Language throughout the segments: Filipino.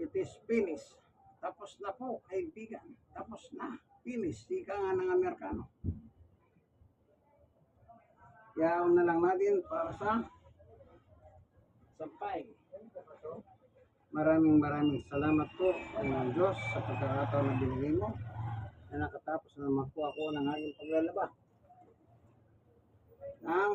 It is finished. Tapos na po, kaibigan. Tapos na. Finish. Ika nga ng Amerikano. Yaon na lang natin para sa sampay. Maraming salamat po ng Diyos sa pagkakataon na binigay mo na nakatapos na makuha ko ng aking paglalaba ng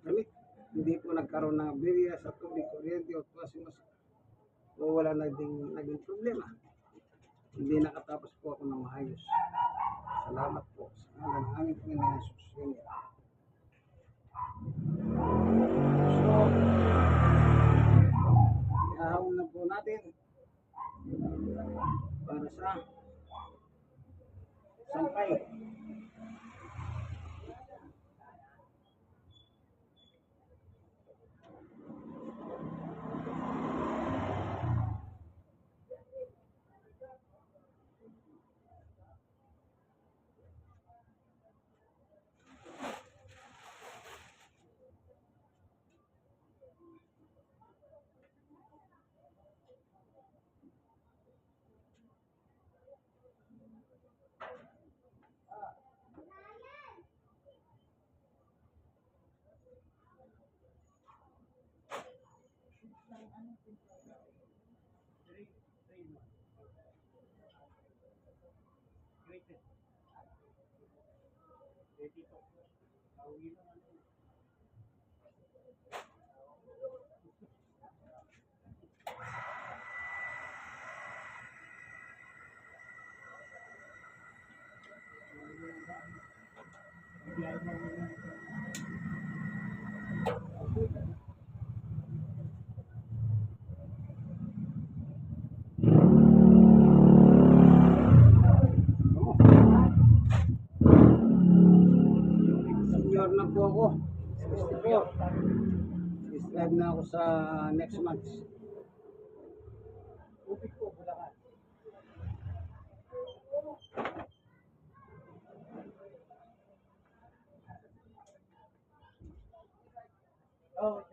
damit. Hindi po nagkaroon ng aberya sa tubig, kuryente o mas o wala naging problema. Hindi nakatapos po ako ng maayos. Salamat po sa ngalan ng aming Panginoon Jesus. So, ihahon na po natin para sa sampay. Senior na po ako. 64. Subscribe na ako sa next month. Upit po, Bulacan. Oh,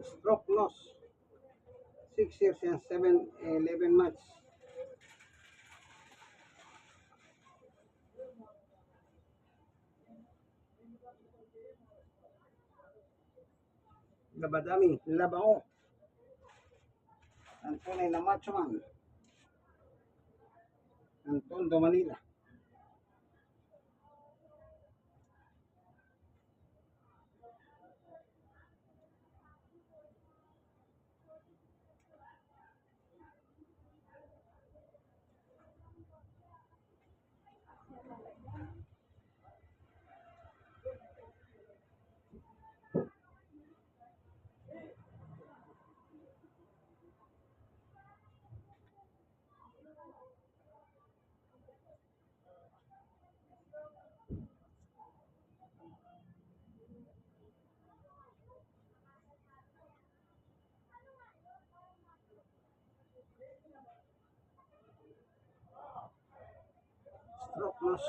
stroke loss. 6 years and 11 months. Labadami, labao. Ang tunay na macho man. Ang Tondo, Manila. Plus.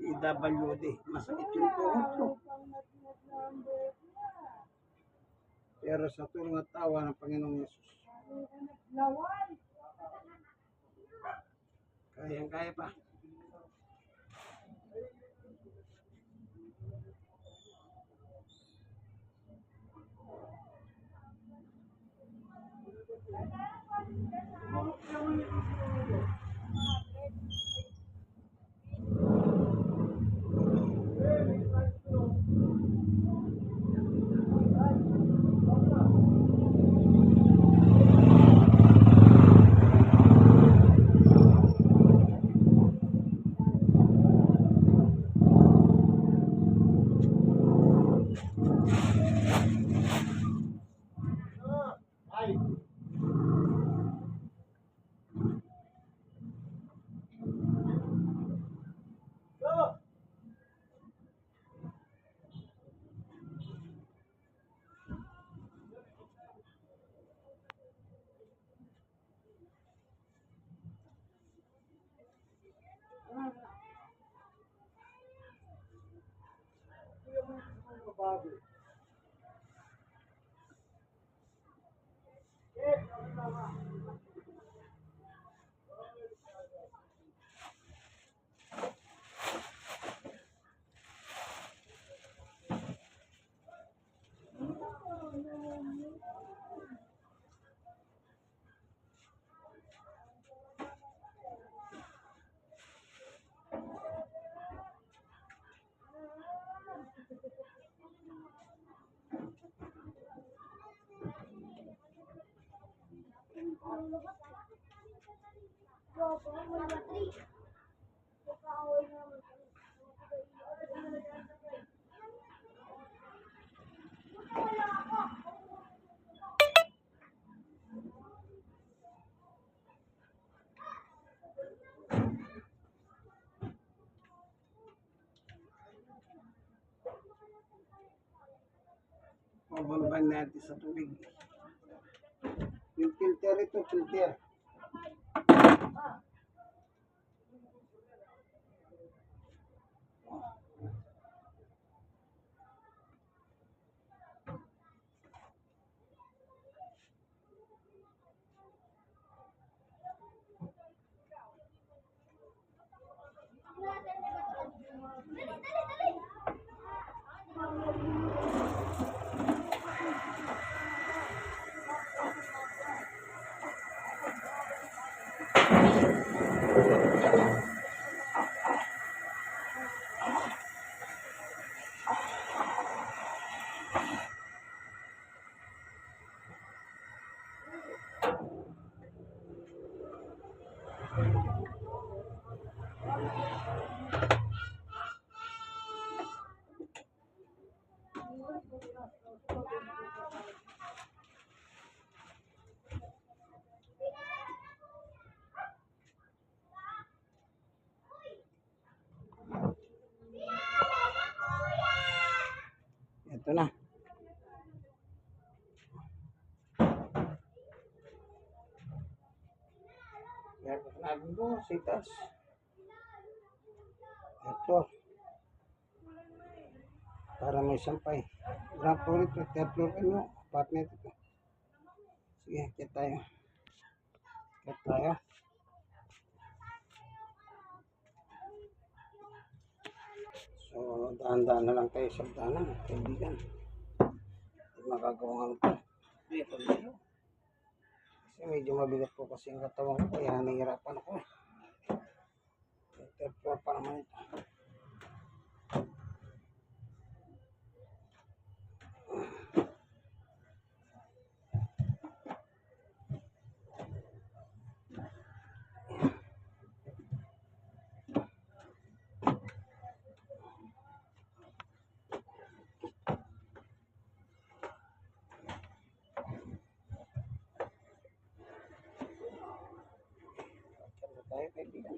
PWD. Masakit yung tuhod ko. Pero sa tulong at tawa ng Panginoong Yesus, kayang-kaya pa. Pabangban natin sa tubig. Yung filter ito, filter. Ito na. Meron natin ito, sitas. Ito. Para may sampay. Ground floor ito, third floor nyo. Apartment ito. Sige, kit tayo. Kit tayo. So, dahan-dahan na lang tayo sa dahanan. Kaibigan. Hindi magagawa nga ito. Dito tayo. Kasi medyo mabigat po kasi ang katawan ko. Kaya nahihirapan ako. Third floor pa naman ito. Tayo kaibigan.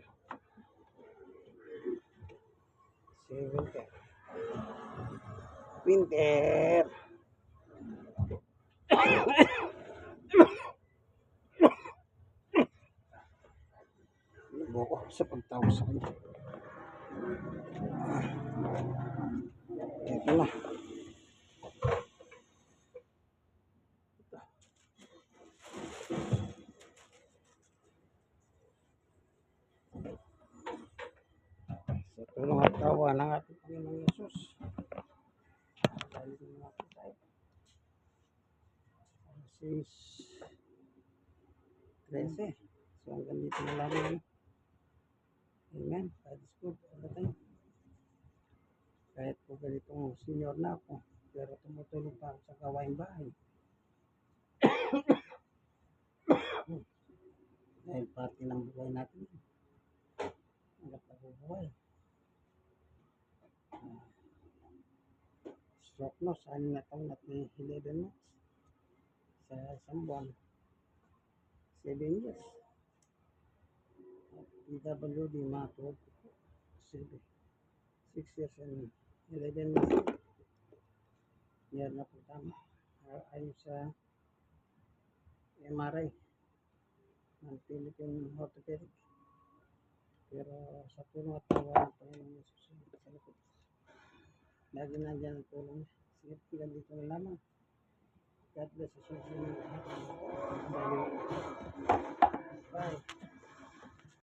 7 Winter. Lubo ko sa pagtawag sa kanya. Ito na. Sa tulong at tawa ng ating Panginoong Yesus. Dahil din natin tayo. Genesis 13. So hanggang dito na lang yan. Amen. God is good all the time. Kahit po ganitong senior na ako, pero tumutulong pa ako sa gawaing bahay. Dahil parte ng buhay natin. Hanggang pagbubuhay. Stroke no, sa 6 na taon at 11 months. Sa isang buwan, 7 years. At PWD, mga 6 years and 11 months. Meron na po tama. Ayon sa MRI ng Philippine Orthopedic. Pero sa tulong at tawa ng Panginoong Yesus sa likod. Lagi nandiyan ang tulong niya. Sige, tingnan dito na lamang. God bless us. Bye.